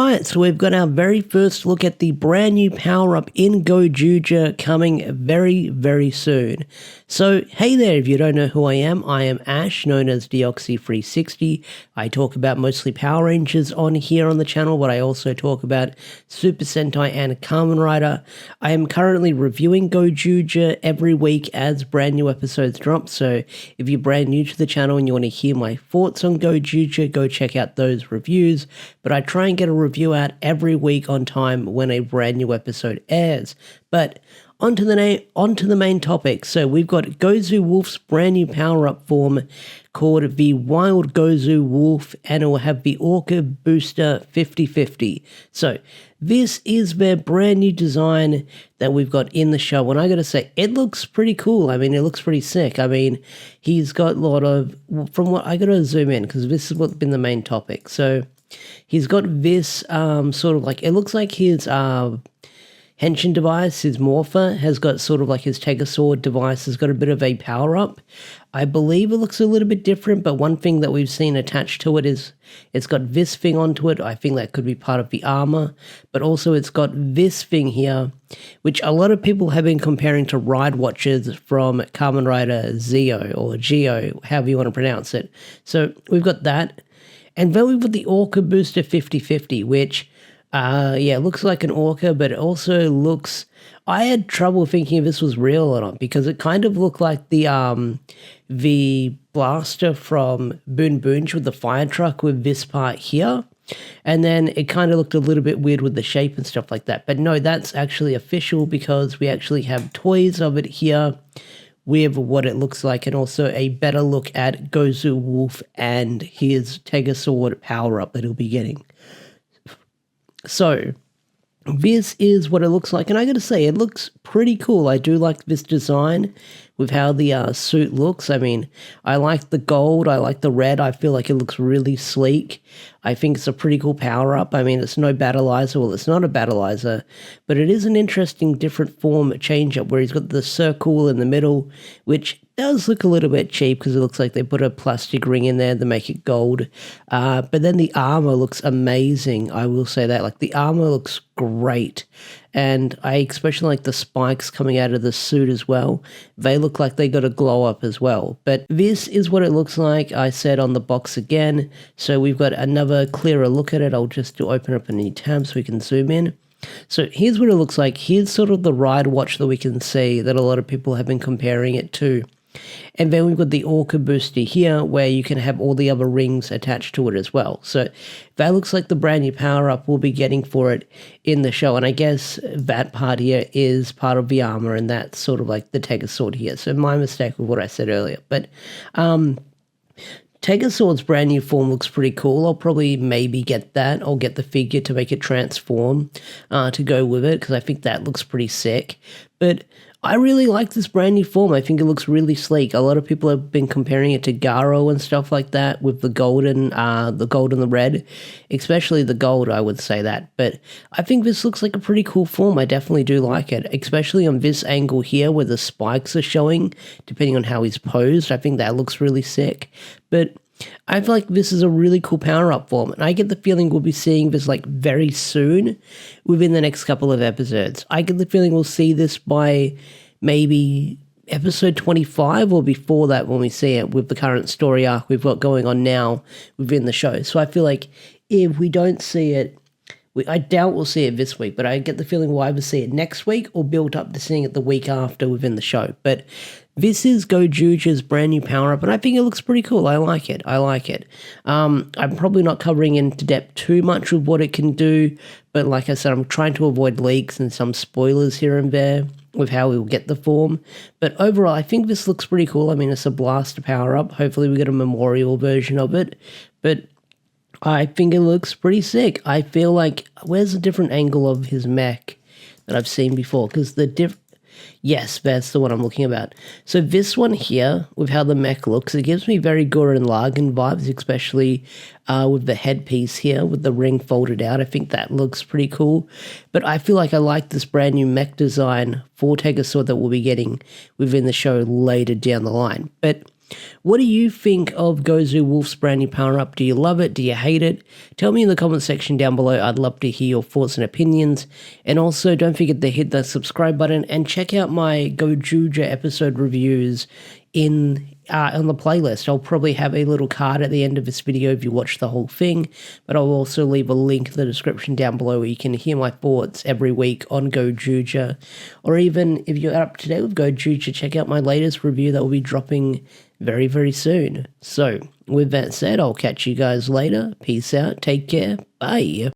Alright, so we've got our very first look at the brand new power-up in Gojuja coming very, very soon. So, hey there, if you don't know who I am Ash, known as Deoxy360. I talk about mostly Power Rangers on here on the channel, but I also talk about Super Sentai and Kamen Rider. I am currently reviewing Gojuja every week as brand new episodes drop, so if you're brand new to the channel and you want to hear my thoughts on Gojuja, go check out those reviews. But I try and get a review out every week on time when a brand new episode airs. But onto the main topic. So we've got Gozu Wolf's brand new power-up form called the Wild Gozu Wolf, and it will have the Orca Booster 50/50. So this is their brand new design that we've got in the show, and I gotta say, it looks pretty cool. I mean, it looks pretty sick. I mean, he's got a lot of, from what, I gotta zoom in, because this is what's been the main topic. So he's got this sort of like, it looks like his Henshin device, his Morpher, has got sort of like his Tegasword device, has got a bit of a power-up. I believe it looks a little bit different, but one thing that we've seen attached to it is it's got this thing onto it. I think that could be part of the armor, but also it's got this thing here, which a lot of people have been comparing to Ride Watchers from Kamen Rider Zeo, or Geo, however you want to pronounce it. So we've got that. And then we've got the Orca Booster 50/50, which yeah, looks like an orca, but it also looks, I had trouble thinking if this was real or not, because it kind of looked like the blaster from Boon Boonch with the fire truck with this part here. And then it kind of looked a little bit weird with the shape and stuff like that. But no, that's actually official, because we actually have toys of it here with what it looks like, and also a better look at Gozu Wolf and his Tegasword power-up that he'll be getting. So this is what it looks like, and I gotta say, it looks pretty cool. I do like this design with how the suit looks. I mean, I like the gold, I like the red. I feel like it looks really sleek. I think it's a pretty cool power-up. I mean, it's no battleizer. Well, it's not a battleizer, but it is an interesting different form change-up where he's got the circle in the middle, which does look a little bit cheap because it looks like they put a plastic ring in there to make it gold. But then the armor looks amazing. I will say that. Like, the armor looks great. And I especially like the spikes coming out of the suit as well. They look like they got a glow up as well. But this is what it looks like, I said on the box again. So we've got another clearer look at it. I'll just open up a new tab so we can zoom in. So here's what it looks like. Here's sort of the Ride Watch that we can see that a lot of people have been comparing it to. And then we've got the Orca Booster here, where you can have all the other rings attached to it as well. So that looks like the brand new power-up we'll be getting for it in the show. And I guess that part here is part of the armor, and that's sort of like the Tegasword here. So my mistake with what I said earlier. But Tegasword's brand new form looks pretty cool. I'll probably maybe get that. I'll get the figure to make it transform to go with it, because I think that looks pretty sick. But I really like this brand new form. I think it looks really sleek. A lot of people have been comparing it to Garo and stuff like that with the gold and the red, especially the gold, I would say that. But I think this looks like a pretty cool form. I definitely do like it, especially on this angle here where the spikes are showing, depending on how he's posed. I think that looks really sick. But I feel like this is a really cool power-up form, and I get the feeling we'll be seeing this like very soon within the next couple of episodes. I get the feeling we'll see this by maybe episode 25 or before that when we see it with the current story arc we've got going on now within the show. So I feel like if we don't see it, I doubt we'll see it this week, but I get the feeling we'll either see it next week or build up to seeing it the week after within the show. But this is Gojuja's brand new power-up, and I think it looks pretty cool. I like it. I like it. I'm probably not covering into depth too much of what it can do, but like I said, I'm trying to avoid leaks and some spoilers here and there with how we'll get the form. But overall, I think this looks pretty cool. I mean, it's a blaster power-up. Hopefully we get a memorial version of it. But I think it looks pretty sick. I feel like, where's a different angle of his mech that I've seen before? Because yes, that's the one I'm looking about. So this one here, with how the mech looks, it gives me very Gurren Lagann vibes, especially with the headpiece here, with the ring folded out. I think that looks pretty cool. But I feel like I like this brand new mech design for Tegasword that we'll be getting within the show later down the line. But What do you think of Gozu Wolf's brand new power-up? Do you love it? Do you hate it? Tell me in the comment section down below. I'd love to hear your thoughts and opinions. And also, don't forget to hit the subscribe button and check out my Gojuja episode reviews on the playlist. I'll probably have a little card at the end of this video if you watch the whole thing, but I'll also leave a link in the description down below where you can hear my thoughts every week on Gojuja. Or even if you're up to date with Gojuja, check out my latest review that will be dropping very, very soon. So, with that said, I'll catch you guys later. Peace out, take care, bye.